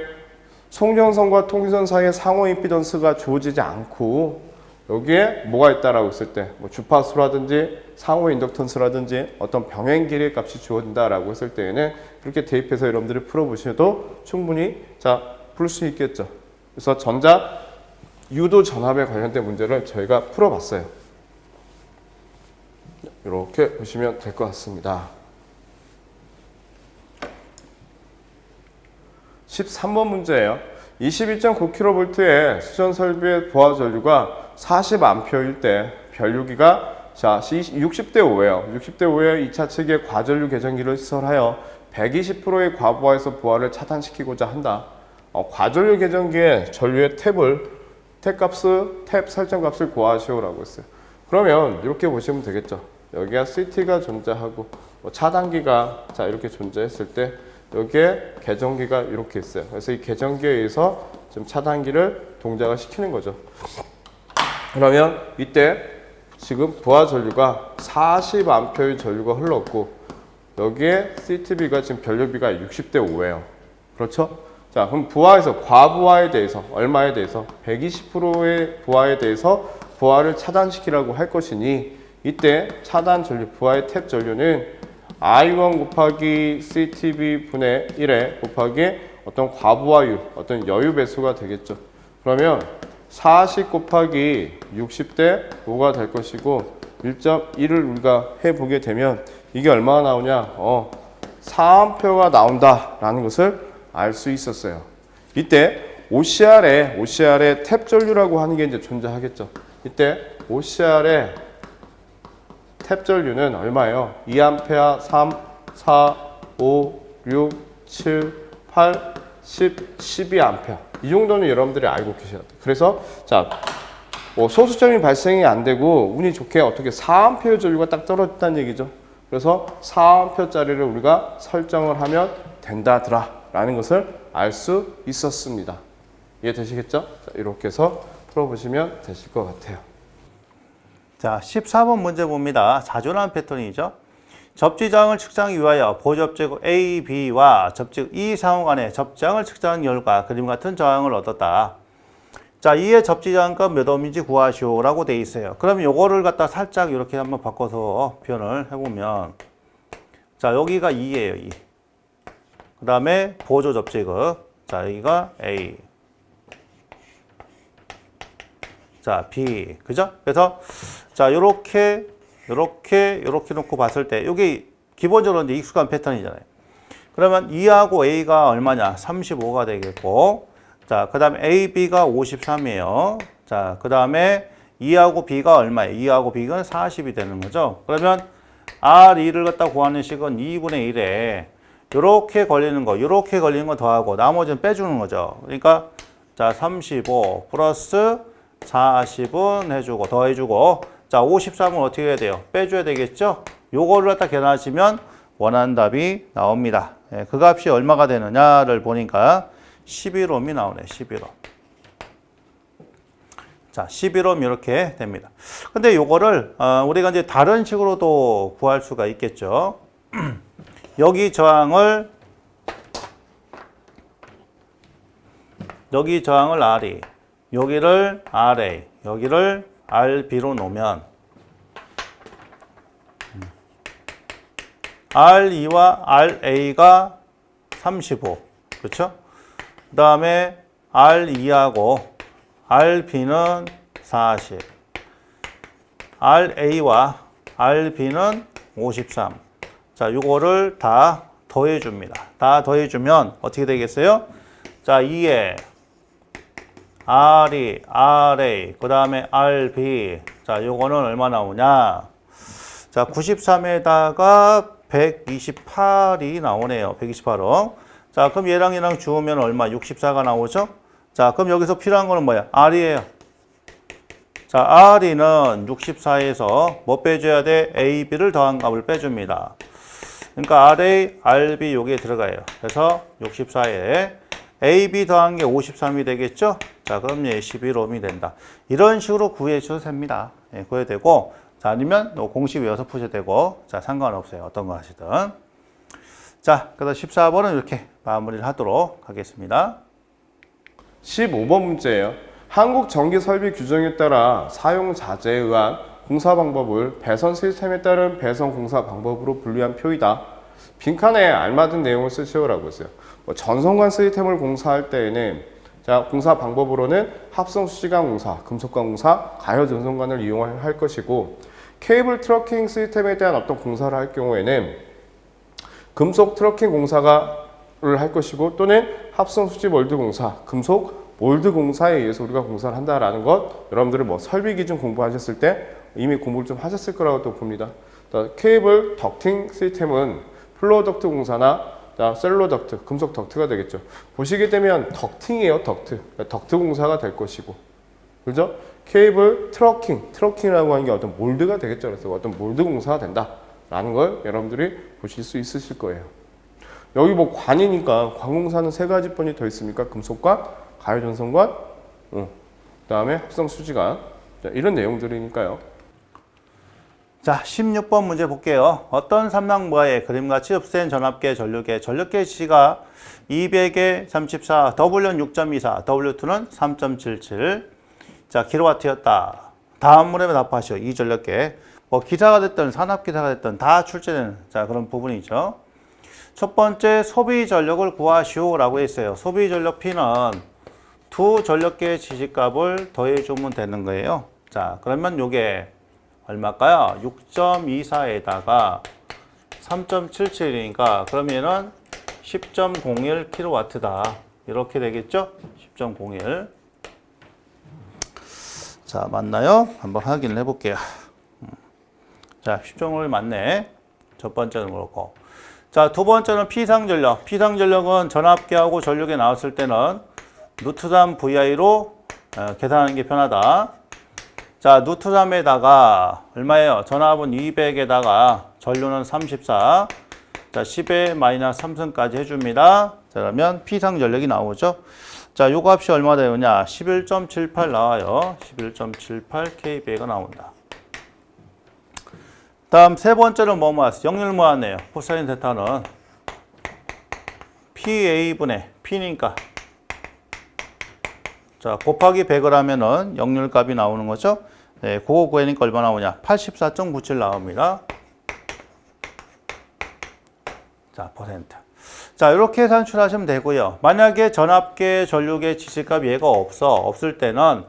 송전선과 통지선 사이의 상호 임피던스가 주어지지 않고 여기에 뭐가 있다라고 했을 때, 뭐 주파수라든지 상호 인덕턴스라든지 어떤 병행 길이의 값이 주어진다라고 했을 때에는 그렇게 대입해서 여러분들이 풀어보셔도 충분히 풀 수 있겠죠. 그래서 전자 유도 전압에 관련된 문제를 저희가 풀어봤어요. 이렇게 보시면 될 것 같습니다. 13번 문제예요. 22.9kV의 수전 설비의 부하 전류가 40A일 때 변류기가 60대 5예요. 60대 5의 2차 측의 과전류 개전기를 시설하여 120%의 과부하에서 부하를 차단시키고자 한다. 과전류 개전기의 전류의 탭 설정 값을 구하시오라고 했어요. 그러면 이렇게 보시면 되겠죠. 여기가 CT가 존재하고 차단기가 이렇게 존재했을 때 여기에 개전기가 이렇게 있어요. 그래서 이 개전기에 의해서 지금 차단기를 동작을 시키는 거죠. 그러면 이때 지금 부하 전류가 40A의 전류가 흘렀고 여기에 CTB가 지금 변류비가 60대 5예요. 그렇죠? 자, 그럼 부하에서 과부하에 대해서 얼마에 대해서 120%의 부하에 대해서 부하를 차단시키라고 할 것이니 이때 차단 전류 부하의 탭 전류는 I1 곱하기 CTB 분의 1에 곱하기 어떤 과부하율, 어떤 여유 배수가 되겠죠. 그러면 40 곱하기 60대 5가 될 것이고 1.1을 우리가 해보게 되면 이게 얼마나 나오냐? 4A가 나온다라는 것을 알 수 있었어요. 이때 OCR에 탭 전류라고 하는 게 이제 존재하겠죠. 이때 OCR의 탭 전류는 얼마예요? 2A, 3, 4, 5, 6, 7, 8, 10, 12A. 이 정도는 여러분들이 알고 계셔야 돼요. 그래서 소수점이 발생이 안 되고 운이 좋게 어떻게 4A 전류가 딱 떨어졌다는 얘기죠. 그래서 4A짜리를 우리가 설정을 하면 된다더라 라는 것을 알 수 있었습니다. 이해되시겠죠? 이렇게 해서 풀어보시면 되실 것 같아요. 자, 14번 문제 봅니다. 자주 나온 패턴이죠. 접지장을 측정하기 위하여 보접지구 A, B와 접지구 E 상호 간의 접지장을 측정한 결과 그림 같은 저항을 얻었다. 자, 이의 접지장값 몇 ohm인지 구하시오라고 돼 있어요. 그럼 요거를 갖다 살짝 이렇게 한번 바꿔서 표현을 해보면, 자, 여기가 2예요, 2. 그 다음에 보조 접지극. 자, 여기가 A. 자, B. 그죠? 그래서, 자, 요렇게 놓고 봤을 때, 요게 기본적으로 이제 익숙한 패턴이잖아요. 그러면 2하고 A가 얼마냐? 35가 되겠고, 자, 그 다음에 A, B가 53이에요. 자, 그 다음에 2하고 B가 얼마예요? 2하고 B가 40이 되는 거죠. 그러면 R2를 갖다 구하는 식은 2분의 1에 요렇게 걸리는 거 더하고 나머지는 빼주는 거죠. 그러니까 자, 35 플러스 40은 해주고 더해주고, 자, 53은 어떻게 해야 돼요? 빼줘야 되겠죠? 요거를 갖다 계산하시면 원하는 답이 나옵니다. 예, 그 값이 얼마가 되느냐를 보니까 11ohm이 나오네. 11ohm. 자, 11ohm 이렇게 됩니다. 근데 요거를 우리가 이제 다른 식으로도 구할 수가 있겠죠. 여기 저항을 RE, 여기를 RA, 여기를 RB로 놓으면 RE와 RA가 35, 그렇죠? 그 다음에 R2하고 RB는 40, RA와 RB는 53. 자, 요거를 다 더해줍니다. 다 더해주면 어떻게 되겠어요? 자, 2에 RE, RA, 그 다음에 RB. 자, 요거는 얼마 나오냐? 자, 93에다가 128이 나오네요. 128억. 자, 그럼 얘랑 주우면 얼마? 64가 나오죠? 자, 그럼 여기서 필요한 거는 뭐야? R이에요. 자, RE는 64에서 뭐 빼줘야 돼? AB를 더한 값을 빼줍니다. 그러니까 RA, RB 요게 들어가요. 그래서 64에 AB 더한 게 53이 되겠죠? 자, 그럼 얘 11ohm이 된다. 이런 식으로 구해 주셔도 됩니다. 예, 구해야 되고, 자, 아니면 공식 외워서 푸셔도 되고, 자, 상관없어요. 어떤 거 하시든. 자, 그래서 14번은 이렇게 마무리를 하도록 하겠습니다. 15번 문제예요. 한국 전기 설비 규정에 따라 사용 자재에 의한 공사 방법을 배선 시스템에 따른 배선 공사 방법으로 분류한 표이다. 빈칸에 알맞은 내용을 쓰시오라고 했어요. 전선관 시스템을 공사할 때에는 자, 공사 방법으로는 합성 수지관 공사, 금속관 공사, 가열 전선관을 이용할 것이고 케이블 트러킹 시스템에 대한 어떤 공사를 할 경우에는 금속 트러킹 공사를 할 것이고 또는 합성 수지 몰드 공사, 금속 몰드 공사에 의해서 우리가 공사를 한다라는 것 여러분들이 뭐 설비 기준 공부하셨을 때 이미 공부를 좀 하셨을 거라고 또 봅니다. 케이블 덕팅 시스템은 플로어 덕트 공사나 셀로 덕트, 금속 덕트가 되겠죠. 보시게 되면 덕팅이에요, 덕트. 덕트 공사가 될 것이고. 그죠? 케이블 트러킹이라고 하는 게 어떤 몰드가 되겠죠. 그래서 어떤 몰드 공사가 된다라는 걸 여러분들이 보실 수 있으실 거예요. 여기 뭐 관이니까 관공사는 세 가지 번이 더 있습니까? 금속관, 가열전선관, 그다음에 합성 수지관. 이런 내용들이니까요. 자, 16번 문제 볼게요. 어떤 삼랑부하에 그림같이 흡수된 전압계, 전류계 지시가 200에 34, W는 6.24, W2는 3.77. 자, 킬로와트였다. 다음 문제에 답하시오. 이 전력계. 뭐 기사가 됐든 산업기사가 됐든 다 출제되는 자, 그런 부분이죠. 첫 번째 소비 전력을 구하시오라고 했어요. 소비 전력 P는 두 전력계의 지시값을 더해주면 되는 거예요. 자, 그러면 요게 얼마일까요? 6.24에다가 3.77이니까 그러면은 10.01kW다. 이렇게 되겠죠? 10.01. 자, 맞나요? 한번 확인을 해볼게요. 자, 10.01 맞네. 첫 번째는 그렇고. 자, 두 번째는 피상전력. 피상전력은 전압계하고 전력에 나왔을 때는 루트3 VI로 계산하는 게 편하다. 자, 루트3에다가 얼마예요? 전압은 200에다가 전류는 34. 자, 10에 마이너스 3승까지 해줍니다. 자, 그러면 피상전력이 나오죠. 자, 요거 값이 얼마 되느냐? 11.78 나와요. 11.78kVA가 나온다. 다음 세 번째는 뭐 모았어? 역률 모았네요. 코사인 세타는 PA분의 P니까 자, 곱하기 100을 하면은 역률 값이 나오는 거죠. 네, 그거 구하니까 얼마 나오냐? 84.97 나옵니다. 자, 퍼센트. 자, 이렇게 산출하시면 되고요. 만약에 전압계, 전류계 지시값 얘가 없을 때는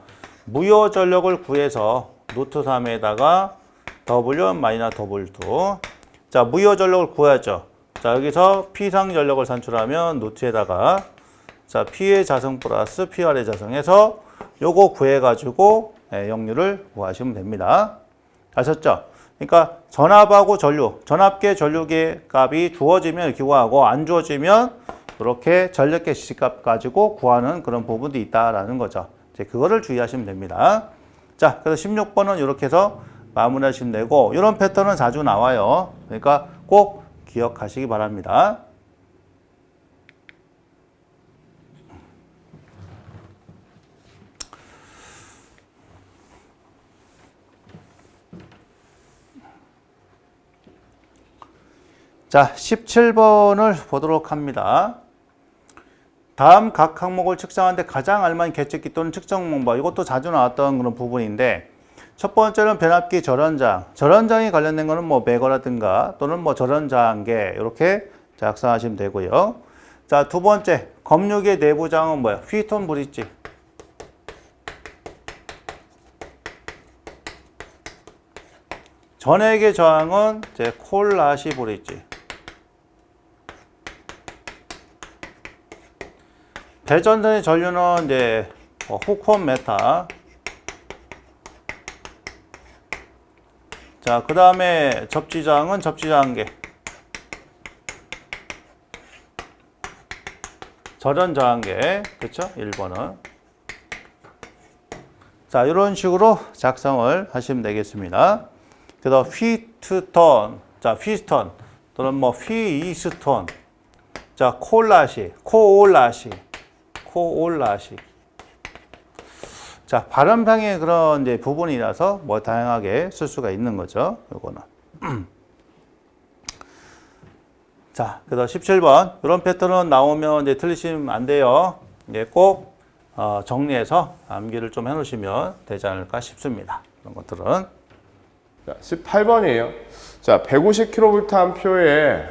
무효 전력을 구해서 루트 3에다가 W 마이너스 W2. 자, 무효 전력을 구하죠. 자, 여기서 P상 전력을 산출하면 루트에다가 자, P의 자성 플러스 PR의 자성해서 요거 구해가지고 역률을 구하시면 됩니다. 아셨죠? 그러니까 전압하고 전류, 전압계, 전류계 값이 주어지면 이렇게 구하고 안 주어지면 이렇게 전력계 지시값 가지고 구하는 그런 부분도 있다라는 거죠. 이제 그거를 주의하시면 됩니다. 자, 그래서 16번은 이렇게 해서 마무리하시면 되고 이런 패턴은 자주 나와요. 그러니까 꼭 기억하시기 바랍니다. 자, 17번을 보도록 합니다. 다음 각 항목을 측정하는데 가장 알맞은 계측기 또는 측정 방법, 이것도 자주 나왔던 그런 부분인데 첫 번째는 변압기 절연장. 절연장이 관련된 거는 뭐 매거라든가 또는 뭐 절연장계 이렇게 작성하시면 되고요. 자, 두 번째 검육의 내부장은 뭐야? 휘톤 브릿지. 전액의 저항은 이제 콜라시 브릿지. 대전선의 전류는 이제 후콘 메타. 자, 그 다음에 접지장은 접지장계. 절연저항계. 그쵸? 1번은. 자, 이런 식으로 작성을 하시면 되겠습니다. 그래서 휘트톤, 자, 휘스톤 또는 뭐 휘이스톤. 자, 콜라시, 코올라시. 자, 발음상의 그런 이제 부분이라서 뭐 다양하게 쓸 수가 있는 거죠. 요거는. 자, 그다음 17번. 이런 패턴은 나오면 이제 틀리시면 안 돼요. 이제 꼭 정리해서 암기를 좀 해놓으시면 되지 않을까 싶습니다. 이런 것들은. 자, 18번이에요. 자, 150kV 암표에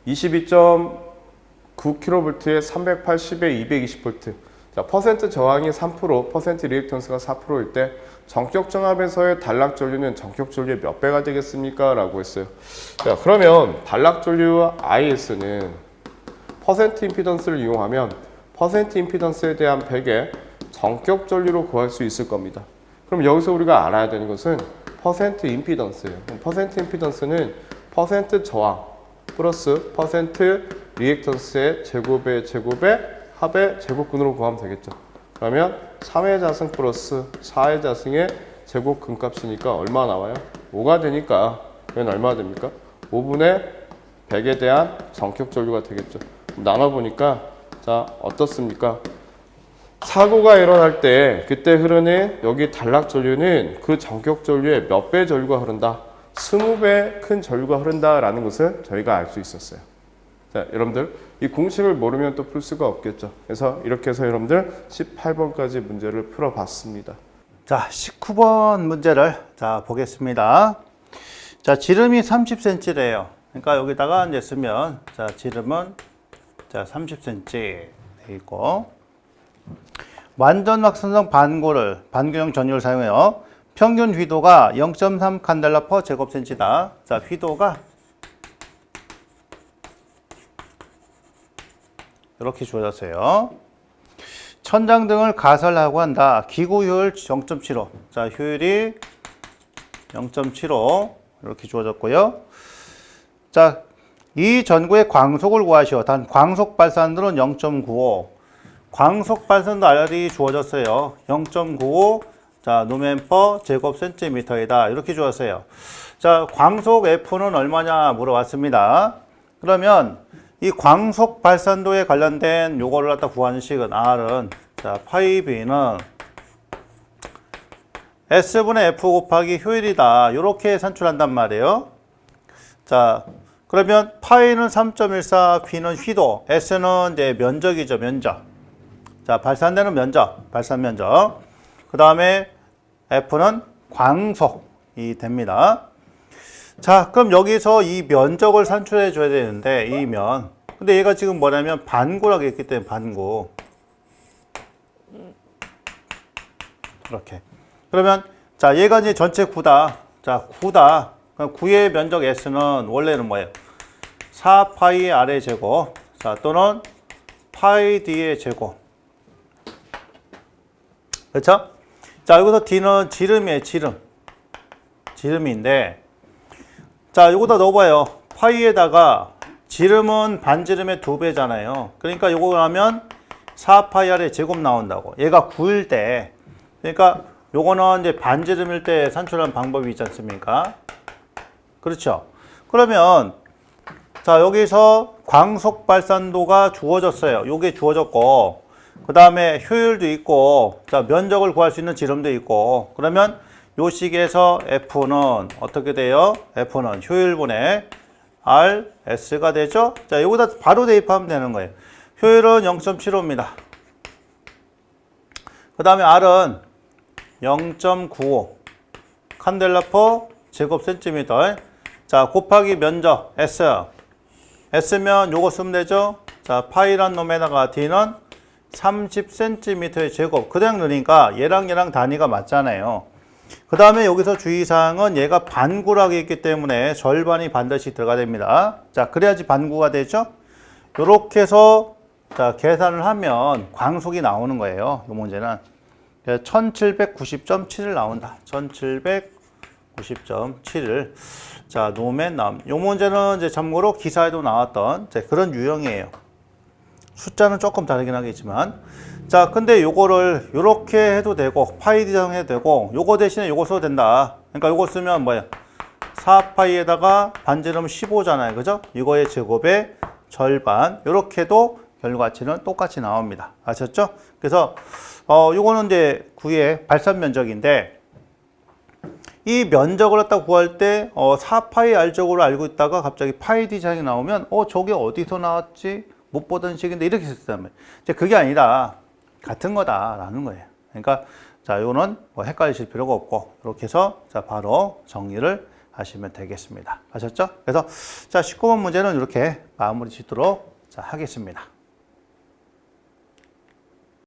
22.9kV에 380에 220V. 자, 퍼센트 저항이 3%, 퍼센트 리액턴스가 4%일 때 전격 정압에서의 단락 전류는 전격 전류의 몇 배가 되겠습니까? 라고 했어요. 자, 그러면 단락 전류 IS는 퍼센트 임피던스를 이용하면 퍼센트 임피던스에 대한 100의 전격 전류로 구할 수 있을 겁니다. 그럼 여기서 우리가 알아야 되는 것은 퍼센트 임피던스예요. 퍼센트 임피던스는 퍼센트 저항 플러스 퍼센트 리액턴스의 제곱의 합의 제곱근으로 구하면 되겠죠. 그러면 3의 자승 플러스 4의 자승의 제곱 근값이니까 얼마 나와요? 5가 되니까 얘는 얼마 됩니까? 5분의 100에 대한 전격 전류가 되겠죠. 나눠보니까 자 어떻습니까? 사고가 일어날 때 그때 흐르는 여기 단락 전류는 그 전격 전류의 몇 배 전류가 흐른다? 20배 큰 전류가 흐른다라는 것을 저희가 알 수 있었어요. 자, 여러분들 이 공식을 모르면 또 풀 수가 없겠죠. 그래서 이렇게 해서 여러분들 18번까지 문제를 풀어봤습니다. 자, 19번 문제를 자 보겠습니다. 자, 지름이 30cm래요. 그러니까 여기다가 이제 쓰면 자, 지름은 자 30cm 돼 있고 완전 확선성 반구형 전유를 사용해요. 평균 휘도가 0.3 칸델라 퍼 제곱센치다. 자, 휘도가 이렇게 주어졌어요. 천장등을 가설하고 한다. 기구 효율 0.75. 자, 효율이 0.75 이렇게 주어졌고요. 자, 이 전구의 광속을 구하시오. 단 광속 발산도는 0.95. 광속 발산도 알이 주어졌어요. 0.95. 자, 노멘 퍼 제곱 센티미터이다. 이렇게 주었어요. 자, 광속 F는 얼마냐 물어봤습니다. 그러면 이 광속 발산도에 관련된 요거를 갖다 구하는 식은 R은 자, 파이 B는 S분의 F 곱하기 효율이다. 이렇게 산출한단 말이에요. 자, 그러면 파이는 3.14, B는 휘도, S는 이제 면적이죠, 면적. 자, 발산되는 면적, 발산 면적. 그 다음에 F는 광속이 됩니다. 자, 그럼 여기서 이 면적을 산출해 줘야 되는데, 이 면. 근데 얘가 지금 뭐냐면 반구라고 했기 때문에 반구. 이렇게. 그러면, 자, 얘가 이제 전체 9다. 자, 9다. 그럼 9의 면적 S는 원래는 뭐예요? 4파이의 R의 제곱. 자, 또는 파이 D의 제곱. 그렇죠? 자, 여기서 D는 지름이에요, 지름. 지름인데, 자, 요거다 넣어봐요. 파이에다가 지름은 반지름의 2배잖아요. 그러니까 요거 하면 4파이 R의 제곱 나온다고. 얘가 9일 때. 그러니까 요거는 이제 반지름일 때 산출하는 방법이 있지 않습니까? 그렇죠? 그러면, 자, 여기서 광속 발산도가 주어졌어요. 요게 주어졌고, 그 다음에 효율도 있고, 자, 면적을 구할 수 있는 지름도 있고, 그러면 요 식에서 F는 어떻게 돼요? F는 효율분의 R, S가 되죠? 자, 여기다 바로 대입하면 되는 거예요. 효율은 0.75입니다. 그 다음에 R은 0.95 칸델라 퍼 제곱 센티미터. 자, 곱하기 면적 S. S면 요거 쓰면 되죠? 자, 파이란 놈에다가 D는 30cm의 제곱. 그냥 넣으니까 얘랑 단위가 맞잖아요. 그 다음에 여기서 주의사항은 얘가 반구라고 했기 때문에 절반이 반드시 들어가야 됩니다. 자, 그래야지 반구가 되죠? 요렇게 해서 자, 계산을 하면 광속이 나오는 거예요. 이 문제는 1790.7을 나온다. 1790.7을 자, 노멘 나옴. 요 문제는 이제 참고로 기사에도 나왔던 그런 유형이에요. 숫자는 조금 다르긴 하겠지만, 자, 근데 요거를 요렇게 해도 되고 파이 디장 해도 되고 요거 대신에 요거 써도 된다. 그러니까 요거 쓰면 뭐야? 4파이에다가 반지름 15잖아요. 그죠? 이거의 제곱의 절반. 요렇게도 결과치는 똑같이 나옵니다. 아셨죠? 그래서 요거는 이제 구의 발산 면적인데 이 면적을 갖다 구할 때 4파이 R적으로 알고 있다가 갑자기 파이 D 장이 나오면 저게 어디서 나왔지? 못 보던 식인데 이렇게 썼다면 이제 그게 아니라 같은 거다라는 거예요. 그러니까 자, 요거는 뭐 헷갈리실 필요가 없고 이렇게 해서 자, 바로 정리를 하시면 되겠습니다. 아셨죠? 그래서 자, 19번 문제는 이렇게 마무리 짓도록 자, 하겠습니다.